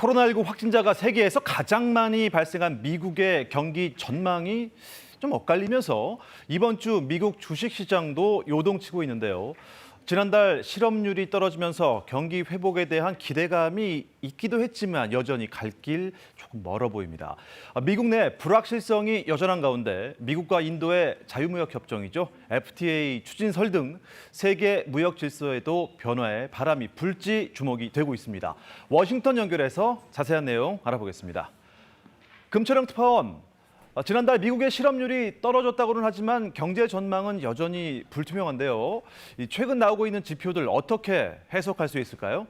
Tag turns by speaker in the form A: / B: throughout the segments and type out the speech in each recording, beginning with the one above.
A: 코로나19 확진자가 세계에서 가장 많이 발생한 미국의 경기 전망이 좀 엇갈리면서 이번 주 미국 주식시장도 요동치고 있는데요. 지난달 실업률이 떨어지면서 경기 회복에 대한 기대감이 있기도 했지만 여전히 갈 길 조금 멀어 보입니다. 미국 내 불확실성이 여전한 가운데 미국과 인도의 자유무역 협정이죠. FTA 추진설 등 세계 무역 질서에도 변화의 바람이 불지 주목이 되고 있습니다. 워싱턴 연결해서 자세한 내용 알아보겠습니다. 금철영 특파원, 지난달 미국의 실업률이 떨어졌다고는 하지만 경제 전망은 여전히 불투명한데요. 최근 나오고 있는 지표들 어떻게 해석할 수 있을까요?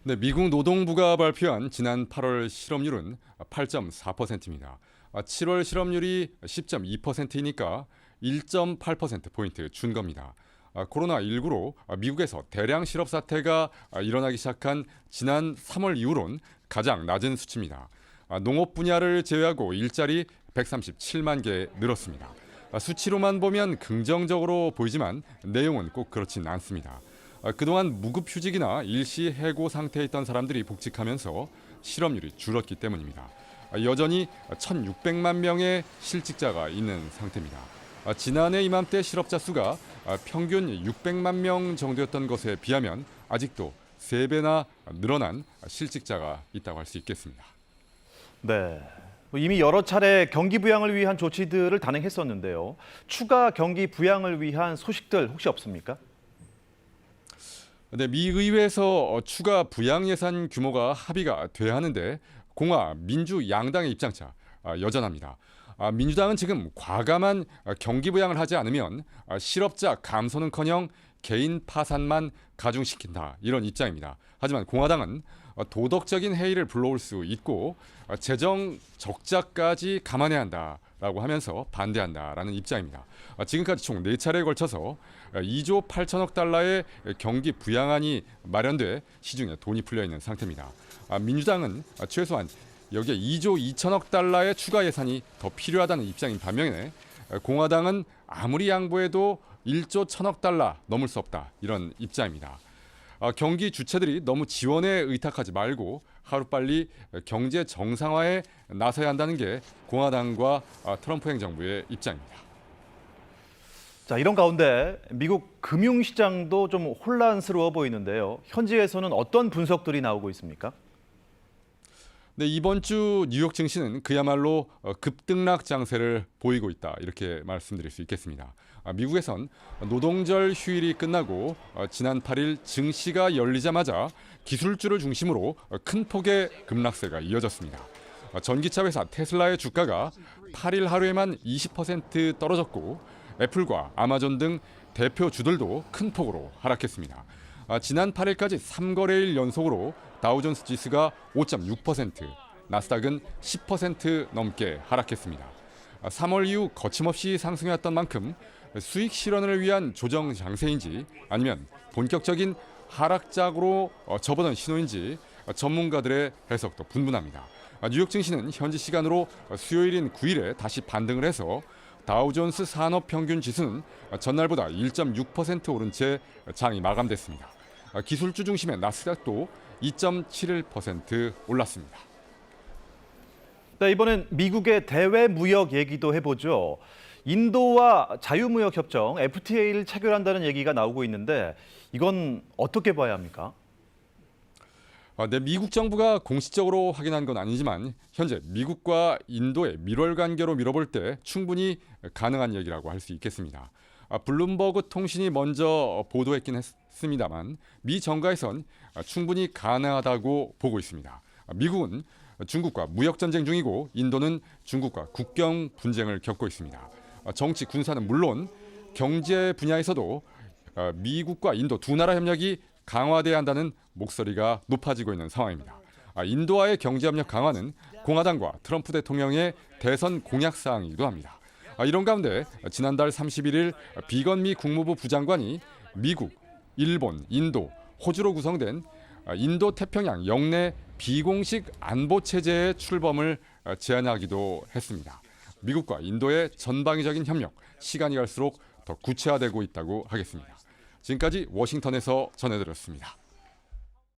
B: 네, 미국 노동부가 발표한 지난 8월 실업률은 8.4%입니다. 7월 실업률이 10.2%이니까 1.8%포인트 준 겁니다. 코로나19로 미국에서 대량 실업 사태가 일어나기 시작한 지난 3월 이후론 가장 낮은 수치입니다. 농업 분야를 제외하고 일자리 137만 개 늘었습니다. 수치로만 보면 긍정적으로 보이지만 내용은 꼭 그렇진 않습니다. 그동안 무급휴직이나 일시 해고 상태에 있던 사람들이 복직하면서 실업률이 줄었기 때문입니다. 여전히 1,600만 명의 실직자가 있는 상태입니다. 지난해 이맘때 실업자 수가 평균 600만 명 정도였던 것에 비하면 아직도 3배나 늘어난 실직자가 있다고 할 수 있겠습니다.
A: 네. 이미 여러 차례 경기 부양을 위한 조치들을 단행했었는데요. 추가 경기 부양을 위한 소식들 혹시 없습니까?
B: 네, 미 의회에서 추가 부양 예산 규모가 합의가 돼야 하는데 공화, 민주 양당의 입장차 여전합니다. 민주당은 지금 과감한 경기 부양을 하지 않으면 실업자 감소는커녕 개인 파산만 가중시킨다 이런 입장입니다. 하지만 공화당은 도덕적인 해이를 불러올 수 있고 재정 적자까지 감안해야 한다라고 하면서 반대한다라는 입장입니다. 지금까지 총 4차례에 걸쳐서 2조 8천억 달러의 경기 부양안이 마련돼 시중에 돈이 풀려 있는 상태입니다. 민주당은 최소한 여기에 2조 2천억 달러의 추가 예산이 더 필요하다는 입장인 반면에 공화당은 아무리 양보해도 1조 1천억 달러 넘을 수 없다 이런 입장입니다. 경기 주체들이 너무 지원에 의탁하지 말고 하루빨리 경제 정상화에 나서야 한다는 게 공화당과 트럼프 행정부의 입장입니다.
A: 자, 이런 가운데 미국 금융시장도 좀 혼란스러워 보이는데요. 현지에서는 어떤 분석들이 나오고 있습니까?
B: 네, 이번 주 뉴욕 증시는 그야말로 급등락 장세를 보이고 있다 이렇게 말씀드릴 수 있겠습니다. 미국에선 노동절 휴일이 끝나고 지난 8일 증시가 열리자마자 기술주를 중심으로 큰 폭의 급락세가 이어졌습니다. 전기차 회사 테슬라의 주가가 8일 하루에만 20% 떨어졌고 애플과 아마존 등 대표주들도 큰 폭으로 하락했습니다. 지난 8일까지 3거래일 연속으로 다우존스 지수가 5.6%, 나스닥은 10% 넘게 하락했습니다. 3월 이후 거침없이 상승해왔던 만큼 수익 실현을 위한 조정 장세인지 아니면 본격적인 하락장으로 접어든 신호인지 전문가들의 해석도 분분합니다. 뉴욕 증시는 현지 시간으로 수요일인 9일에 다시 반등을 해서 다우존스 산업평균 지수는 전날보다 1.6% 오른 채 장이 마감됐습니다. 기술주 중심의 나스닥도 2.71% 올랐습니다.
A: 네, 이번엔 미국의 대외 무역 얘기도 해보죠. 인도와 자유무역 협정 FTA를 체결한다는 얘기가 나오고 있는데 이건 어떻게 봐야 합니까?
B: 네, 미국 정부가 공식적으로 확인한 건 아니지만 현재 미국과 인도의 밀월 관계로 미뤄볼 때 충분히 가능한 얘기라고 할 수 있겠습니다. 블룸버그 통신이 먼저 보도했긴 했습니다만 미 정가에선 충분히 가능하다고 보고 있습니다. 미국은 중국과 무역 전쟁 중이고 인도는 중국과 국경 분쟁을 겪고 있습니다. 정치, 군사는 물론 경제 분야에서도 미국과 인도 두 나라 협력이 강화돼야 한다는 목소리가 높아지고 있는 상황입니다. 인도와의 경제협력 강화는 공화당과 트럼프 대통령의 대선 공약 사항이기도 합니다. 이런 가운데 지난달 31일 비건미 국무부 부장관이 미국, 일본, 인도, 호주로 구성된 인도 태평양 영내 비공식 안보 체제의 출범을 제안하기도 했습니다. 미국과 인도의 전방위적인 협력, 시간이 갈수록 더 구체화되고 있다고 하겠습니다. 지금까지 워싱턴에서 전해드렸습니다.